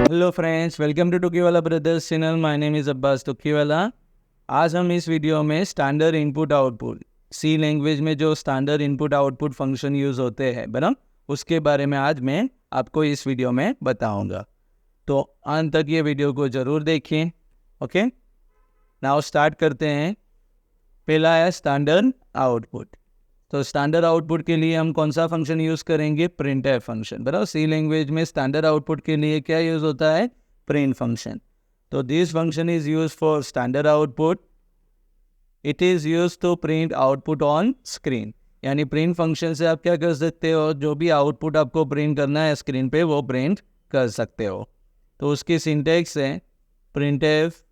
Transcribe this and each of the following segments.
Hello friends, welcome to Tukiwala brothers channel. My name is Abbas Tukiwala. आज हम इस वीडियो में standard input output C language में जो standard input output function use होते हैं बराबर, उसके बारे में आज मैं आपको इस वीडियो में बताऊंगा। तो अंत तक ये वीडियो को ज़रूर देखिए। ओके, नाउ स्टार्ट करते हैं। पहला है स्टैंडर्ड आउटपुट। तो स्टैंडर्ड आउटपुट के लिए हम कौन सा फंक्शन यूज़ करेंगे? Printf function. बराबर, सी लैंग्वेज में स्टैंडर्ड आउटपुट के लिए क्या यूज़ होता है? Print function. तो this function is use for standard output. It is use to print output on screen. यानी प्रिंट फंक्शन से आप क्या कर सकते हो? जो भी आउटपुट आपको प्रिंट करना है स्क्रीन पे, वो प्रिंट कर सकते हो। तो उसकी सिंटेक्स है प्रिंटफ,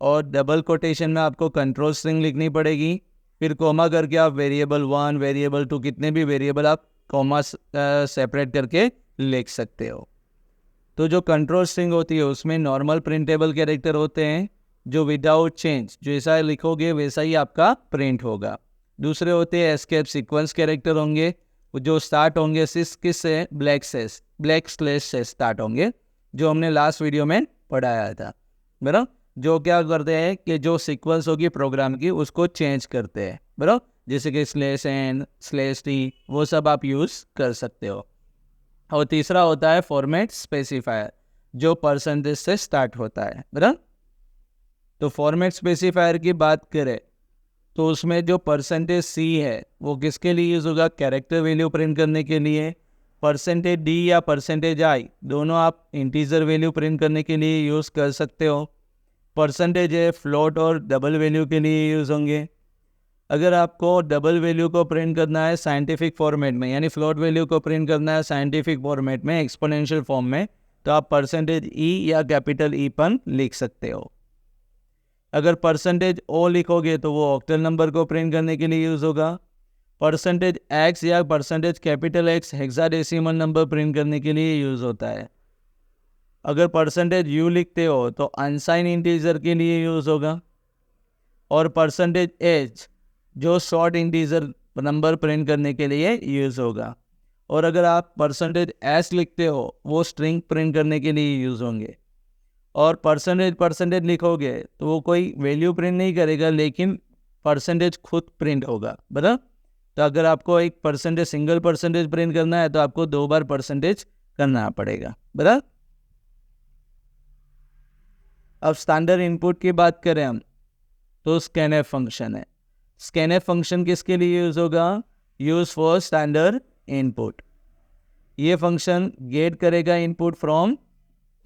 और डबल कोटेशन में आपको कंट्रोल स्ट्रिंग लिखनी पड़ेगी, फिर कोमा करके आप वेरिएबल 1, वेरिएबल 2, कितने भी वेरिएबल आप कोमा सेपरेट करके लिख सकते हो। तो जो कंट्रोल स्ट्रिंग होती है उसमें नॉर्मल प्रिंटेबल कैरेक्टर होते हैं, जो विदाउट चेंज जैसा लिखोगे वैसा ही आपका प्रिंट होगा। दूसरे होते हैं एस्केप सीक्वेंस कैरेक्टर होंगे, जो स्टार्ट होंगे किससे? ब्लैक स्लैश से स्टार्ट होंगे, जो हमने लास्ट वीडियो में पढ़ाया था। बराबर, जो क्या करते हैं कि जो सीक्वेंस होगी प्रोग्राम की उसको चेंज करते हैं। बराबर, जैसे कि /n, /t, वो सब आप यूज़ कर सकते हो। और तीसरा होता है फॉर्मेट स्पेसिफायर, जो परसेंटेज से स्टार्ट होता है। बराबर, तो फॉर्मेट स्पेसिफायर की बात करें तो उसमें जो %c है वो किसके लिए यूज़ होगा? कैरेक्टर वैल्यू प्रिंट करने के लिए। %d या %i दोनों आप इंटीजर वैल्यू प्रिंट करने के लिए यूज़ कर सकते हो। परसेंटेज है फ्लोट और डबल वैल्यू के लिए यूज़ होंगे। अगर आपको डबल वैल्यू को प्रिंट करना है साइंटिफिक फॉर्मेट में, यानी फ्लोट वैल्यू को प्रिंट करना है साइंटिफिक फॉर्मेट में, एक्सपोनेंशियल फॉर्म में, तो आप %e या कैपिटल E पर लिख सकते हो। अगर %o लिखोगे तो वो ऑक्टल नंबर को प्रिंट करने के लिए यूज़ होगा। %x या %X हेक्साडेसिमल नंबर प्रिंट करने के लिए यूज़ होता है। अगर %u लिखते हो तो अनसाइन इंटीजर के लिए यूज़ होगा। और %h जो शॉर्ट इंटीजर नंबर प्रिंट करने के लिए यूज़ होगा। और अगर आप %s लिखते हो वो स्ट्रिंग प्रिंट करने के लिए यूज़ होंगे। और % लिखोगे तो वो कोई वैल्यू प्रिंट नहीं करेगा, लेकिन % खुद प्रिंट होगा। बराबर, तो अगर आपको एक सिंगल % प्रिंट करना है तो आपको 2 बार % करना पड़ेगा। बराबर, अब स्टैंडर्ड इनपुट की बात करें हम तो स्कैनफ फंक्शन है। स्कैनफ फंक्शन किसके लिए यूज़ होगा? Use for standard input. ये फंक्शन गेट करेगा इनपुट फ्रॉम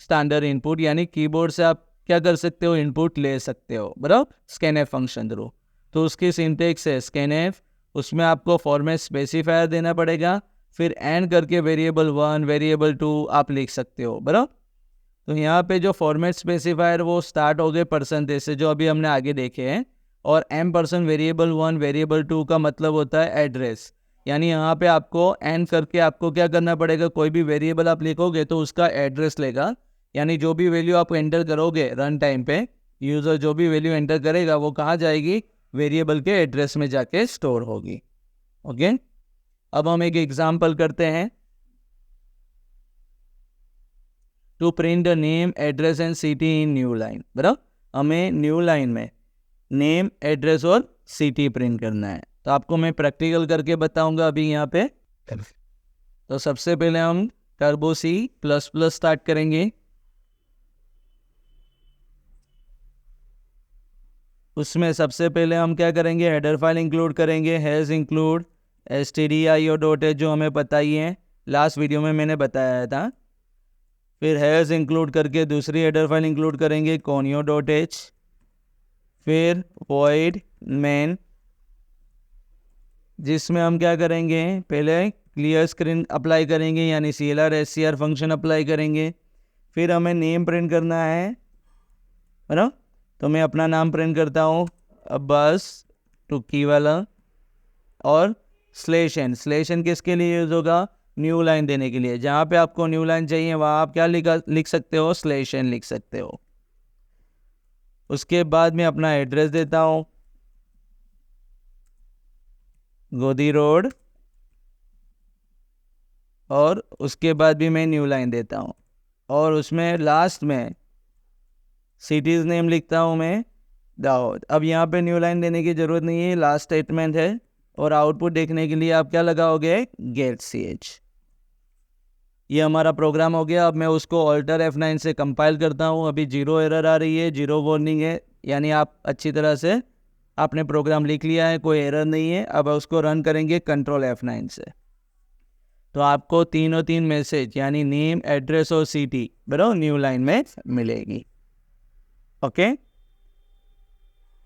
स्टैंडर्ड इनपुट, यानी कीबोर्ड से आप क्या कर सकते हो? इनपुट ले सकते हो। बराबर, स्कैनफ फंक्शन थ्रू। तो उसकी सिंटेक्स है स्कैनफ, उसमें आपको फॉर्मेट स्पेसिफायर देना पड़ेगा, फिर एंड करके वेरिएबल 1, वेरिएबल 2 आप लिख सकते हो। बराबर, तो यहाँ पे जो फॉर्मेट स्पेसिफायर वो स्टार्ट हो गए % से, जो अभी हमने आगे देखे हैं। और m% वेरिएबल 1, वेरिएबल 2 का मतलब होता है एड्रेस, यानी यहाँ पे आपको एंड करके आपको क्या करना पड़ेगा? कोई भी वेरिएबल आप लिखोगे तो उसका एड्रेस लेगा, यानी जो भी वैल्यू आप एंटर करोगे रन टाइम पे, यूज़र जो भी वैल्यू एंटर करेगा वो कहाँ जाएगी? वेरिएबल के एड्रेस में जाके स्टोर होगी। ओके, अब हम एक एग्जाम्पल करते हैं। To print the name, address and city in new line. बराबर, हमें न्यू लाइन में नेम, एड्रेस और सिटी प्रिंट करना है। तो आपको मैं प्रैक्टिकल करके बताऊंगा अभी यहाँ पे। तो सबसे पहले हम टर्बो C++ स्टार्ट करेंगे। उसमें सबसे पहले हम क्या करेंगे? हेडर फाइल इंक्लूड करेंगे, हैज़ इंक्लूड stdio.h, जो हमें पता ही है, लास्ट वीडियो में मैंने बताया था। फिर हैज़ इंक्लूड करके दूसरी हेडर फाइल इंक्लूड करेंगे conio.h। फिर void main, जिसमें हम क्या करेंगे? पहले क्लियर स्क्रीन अप्लाई करेंगे, यानी CLR SCR फंक्शन अप्लाई करेंगे। फिर हमें नेम प्रिंट करना है ना, तो मैं अपना नाम प्रिंट करता हूँ अब्बास टुकीवाला। और /n किसके लिए यूज़ होगा? न्यू लाइन देने के लिए। जहाँ पे आपको न्यू लाइन चाहिए वहाँ आप क्या लिख सकते हो? /n लिख सकते हो। उसके बाद मैं अपना एड्रेस देता हूँ, गोदी रोड, और उसके बाद भी मैं न्यू लाइन देता हूँ। और उसमें लास्ट में सिटीज़ नेम लिखता हूँ मैं दाऊद। अब यहाँ पे न्यू लाइन देने की ज़रूरत नहीं है, लास्ट स्टेटमेंट है। और आउटपुट देखने के लिए आप क्या लगाओगे, गेट ch। ये हमारा प्रोग्राम हो गया। अब मैं उसको ऑल्टर F9 से कंपाइल करता हूँ। अभी 0 एरर आ रही है, 0 वार्निंग है, यानी आप अच्छी तरह से आपने प्रोग्राम लिख लिया है, कोई एरर नहीं है। अब उसको रन करेंगे कंट्रोल F9 से, तो आपको तीनों तीन मैसेज यानी नेम, एड्रेस और सिटी बराबर न्यू लाइन में मिलेगी। ओके,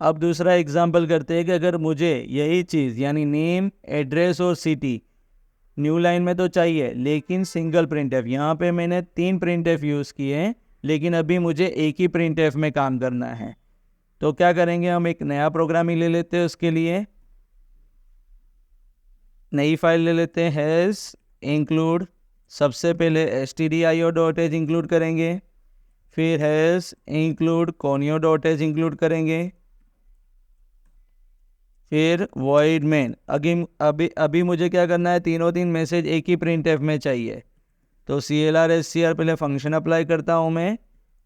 अब दूसरा एग्जांपल करते हैं कि अगर मुझे यही चीज़ यानी नेम, एड्रेस और सिटी न्यू लाइन में तो चाहिए, लेकिन सिंगल प्रिंटफ, यहाँ पे मैंने 3 प्रिंटफ यूज़ किए हैं, लेकिन अभी मुझे एक ही प्रिंटफ में काम करना है। तो क्या करेंगे, हम एक नया प्रोग्राम ही ले लेते हैं। उसके लिए नई फाइल ले लेते हैं, हैज़ इंक्लूड, सबसे पहले stdio.h इंक्लूड करेंगे, फिर हैज़ इंक्लूड conio.h इंक्लूड करेंगे, फिर void main। अभी मुझे क्या करना है, तीनों तीन मैसेज एक ही printf में चाहिए। तो clr scr पहले फंक्शन अप्लाई करता हूँ मैं।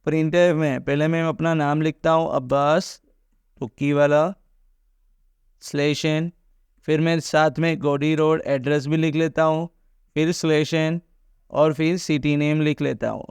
printf में पहले मैं अपना नाम लिखता हूँ अब्बास, टुक्की वाला /n, फिर मैं साथ में गोडी रोड एड्रेस भी लिख लेता हूँ, फिर /n और फिर सिटी नेम लिख लेता हूँ,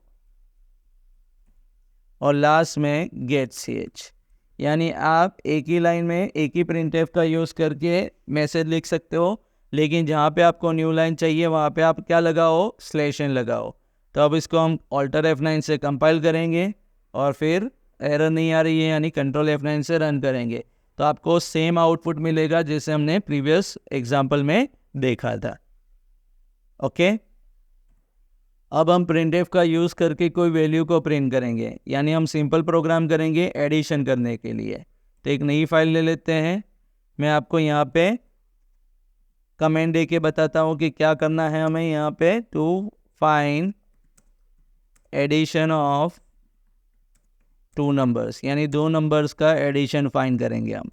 और लास्ट में गेट ch। यानी आप एक ही लाइन में एक ही प्रिंटफ का यूज़ करके मैसेज लिख सकते हो, लेकिन जहाँ पे आपको न्यू लाइन चाहिए वहाँ पे आप क्या लगाओ, /n लगाओ। तो अब इसको हम ऑल्टर F9 से कंपाइल करेंगे और फिर एरर नहीं आ रही है यानी कंट्रोल F9 से रन करेंगे, तो आपको सेम आउटपुट मिलेगा जैसे हमने प्रीवियस एग्जाम्पल में देखा था। ओके, अब हम printf का यूज़ करके कोई वैल्यू को प्रिंट करेंगे, यानी हम सिंपल प्रोग्राम करेंगे एडिशन करने के लिए। तो एक नई फाइल ले लेते हैं। मैं आपको यहाँ पे कमेंट दे के बताता हूँ कि क्या करना है हमें। यहाँ पे to find addition of 2 numbers, यानी 2 नंबर्स का एडिशन फाइंड करेंगे हम।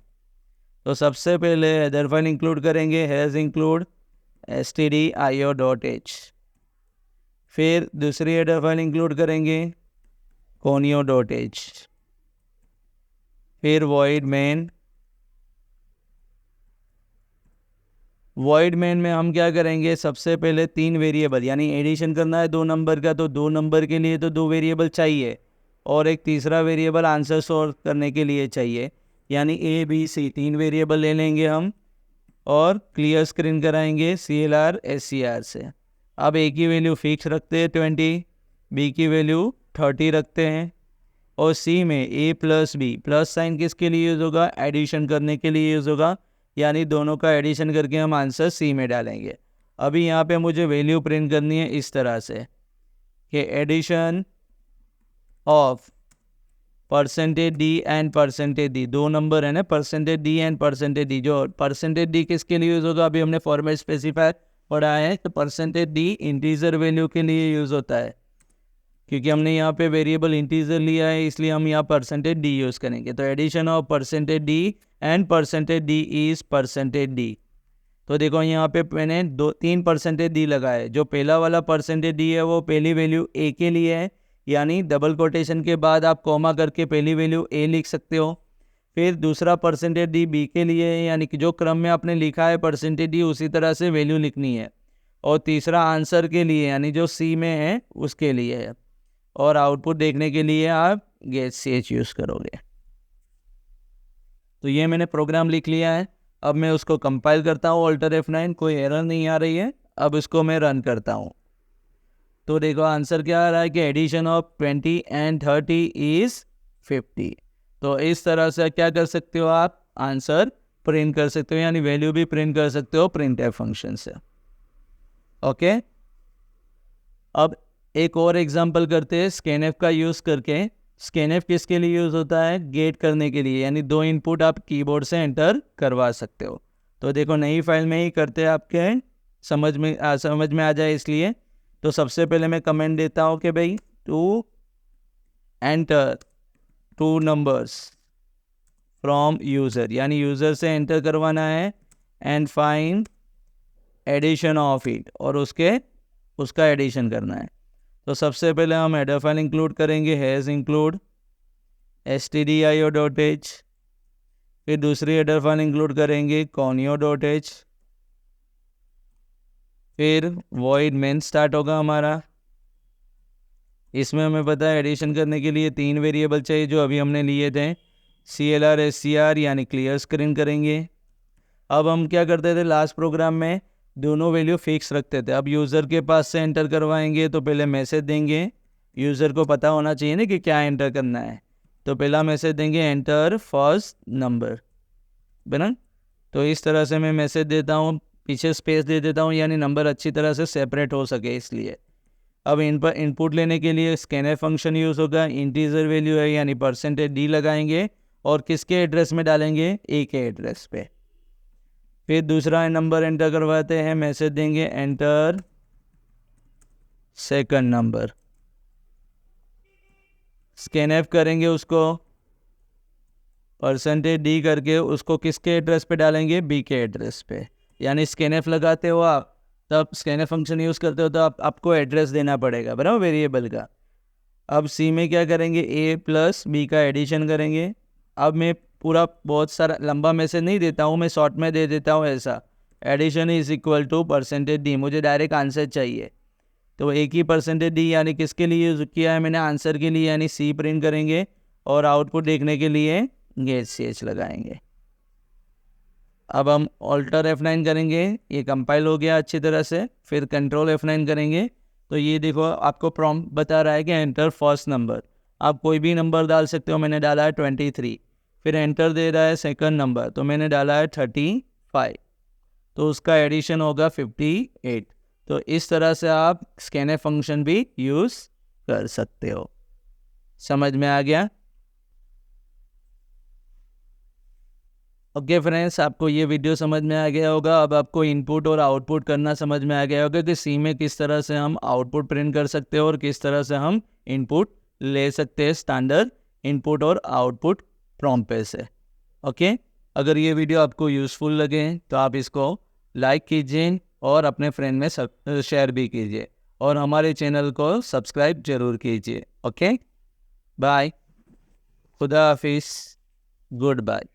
तो सबसे पहले हेडर फाइल इंक्लूड करेंगे, हैज़ इंक्लूड stdio.h, फिर दूसरी हेडर फाइल इंक्लूड करेंगे conio.h, फिर void main में हम क्या करेंगे, सबसे पहले 3 वेरिएबल, यानी एडिशन करना है 2 नंबर का, तो 2 नंबर के लिए तो 2 वेरिएबल चाहिए, और एक तीसरा वेरिएबल आंसर सॉर्ट करने के लिए चाहिए, यानी ABC 3 वेरिएबल ले लेंगे हम और क्लियर स्क्रीन कराएंगे CLR SCR से। अब ए की वैल्यू फिक्स रखते हैं 20, बी की वैल्यू 30 रखते हैं, और सी में a plus b, plus sign किसके लिए यूज़ होगा, एडिशन करने के लिए यूज़ होगा, यानी दोनों का एडिशन करके हम आंसर सी में डालेंगे। अभी यहाँ पे मुझे वैल्यू प्रिंट करनी है इस तरह से कि addition of %d and %d, 2 number है ना, %d एंड %d। जो %d किसके लिए यूज़ होगा, अभी हमने फॉर्मेट स्पेसिफायर पढ़ा है, तो %d इंटीजर वैल्यू के लिए यूज़ होता है, क्योंकि हमने यहाँ पे वेरिएबल इंटीजर लिया है, इसलिए हम यहाँ %d यूज़ करेंगे। तो addition of %d and %d is %d। तो देखो यहाँ पे मैंने 3 %d लगाए। जो पहला वाला %d है वो पहली वैल्यू a के लिए है, यानी डबल कोटेशन के बाद आप कॉमा करके पहली वैल्यू a लिख सकते हो। फिर दूसरा %d b के लिए है, यानी कि जो क्रम में आपने लिखा है %d उसी तरह से वैल्यू लिखनी है। और तीसरा आंसर के लिए, यानी जो c में है उसके लिए है। और आउटपुट देखने के लिए आप गेट ch यूज़ करोगे। तो ये मैंने प्रोग्राम लिख लिया है। अब मैं उसको कंपाइल करता हूँ ऑल्टर F9, कोई एरर नहीं आ रही है। अब इसको मैं रन करता हूँ, तो देखो आंसर क्या आ रहा है कि एडिशन ऑफ 20 एंड 30 इज़ 50। तो इस तरह से क्या कर सकते हो, आप आंसर प्रिंट कर सकते हो, यानी वैल्यू भी प्रिंट कर सकते हो printf फंक्शन से। ओके, अब एक और एग्जांपल करते हैं scanf का यूज़ करके। scanf किसके लिए यूज़ होता है, गेट करने के लिए, यानी 2 इनपुट आप कीबोर्ड से एंटर करवा सकते हो। तो देखो नई फाइल में ही करते हैं, आपके समझ में आ जाए इसलिए। तो सबसे पहले मैं कमेंट देता हूँ कि भाई to enter 2 numbers from user, यानी यूज़र से एंटर करवाना है, and find addition of it, और उसका एडिशन करना है। तो सबसे पहले हम हेडर फाइल इंक्लूड करेंगे, हैज़ इंक्लूड stdio.h। फिर दूसरी हेडर फाइल इंक्लूड करेंगे conio.h। फिर void main स्टार्ट होगा हमारा। इसमें हमें पता है एडिशन करने के लिए 3 वेरिएबल चाहिए जो अभी हमने लिए थे, CLR SCR यानी क्लियर स्क्रीन करेंगे। अब हम क्या करते थे लास्ट प्रोग्राम में, दोनों वैल्यू फिक्स रखते थे। अब यूज़र के पास से एंटर करवाएंगे तो पहले मैसेज देंगे, यूज़र को पता होना चाहिए ना कि क्या एंटर करना है। तो पहला मैसेज देंगे एंटर फर्स्ट नंबर, बना। तो इस तरह से मैं मैसेज देता हूँ, पीछे स्पेस दे देता हूँ यानी नंबर अच्छी तरह से सेपरेट हो सके इसलिए। अब इन पर इनपुट लेने के लिए स्कैनर फंक्शन यूज़ होगा, इंटीजर वैल्यू है यानी %d लगाएंगे और किसके एड्रेस में डालेंगे, ए के एड्रेस पे। फिर दूसरा नंबर एंटर करवाते हैं, मैसेज देंगे एंटर सेकंड नंबर, स्कैनएफ करेंगे उसको, %d करके उसको किसके एड्रेस पे डालेंगे, बी के एड्रेस पे। यानी स्कैनएफ लगाते हो आप, तब स्कैनएफ फंक्शन यूज़ करते हो तो आपको एड्रेस देना पड़ेगा, बराबर, वेरिएबल का। अब सी में क्या करेंगे, ए प्लस बी का एडिशन करेंगे। अब मैं पूरा बहुत सारा लंबा मैसेज नहीं देता हूँ, मैं शॉर्ट में दे देता हूँ ऐसा, addition is equal to %d। मुझे डायरेक्ट आंसर चाहिए तो एक ही %d यानी किसके लिए यूज़ किया है मैंने, आंसर के लिए, यानी सी प्रिंट करेंगे और आउटपुट देखने के लिए गेट ch लगाएंगे। अब हम ऑल्टर F9 करेंगे, ये कंपाइल हो गया अच्छी तरह से। फिर कंट्रोल F9 करेंगे तो ये देखो आपको प्रॉम्प्ट बता रहा है कि एंटर फर्स्ट नंबर। आप कोई भी नंबर डाल सकते हो, मैंने डाला है 23। फिर एंटर दे रहा है सेकंड नंबर तो मैंने डाला है 35, तो उसका एडिशन होगा 58। तो इस तरह से आप स्कैनर फंक्शन भी यूज़ कर सकते हो। समझ में आ गया? ओके फ्रेंड्स, आपको ये वीडियो समझ में आ गया होगा। अब आपको इनपुट और आउटपुट करना समझ में आ गया होगा कि सी में किस तरह से हम आउटपुट प्रिंट कर सकते हो और किस तरह से हम इनपुट ले सकते हैं स्टैंडर्ड इनपुट और आउटपुट प्रॉम्प्ट पे से। ओके, अगर ये वीडियो आपको यूज़फुल लगे तो आप इसको लाइक कीजिए और अपने फ्रेंड में शेयर भी कीजिए और हमारे चैनल को सब्सक्राइब जरूर कीजिए। ओके, बाय, खुदा हाफिज़, गुड बाय।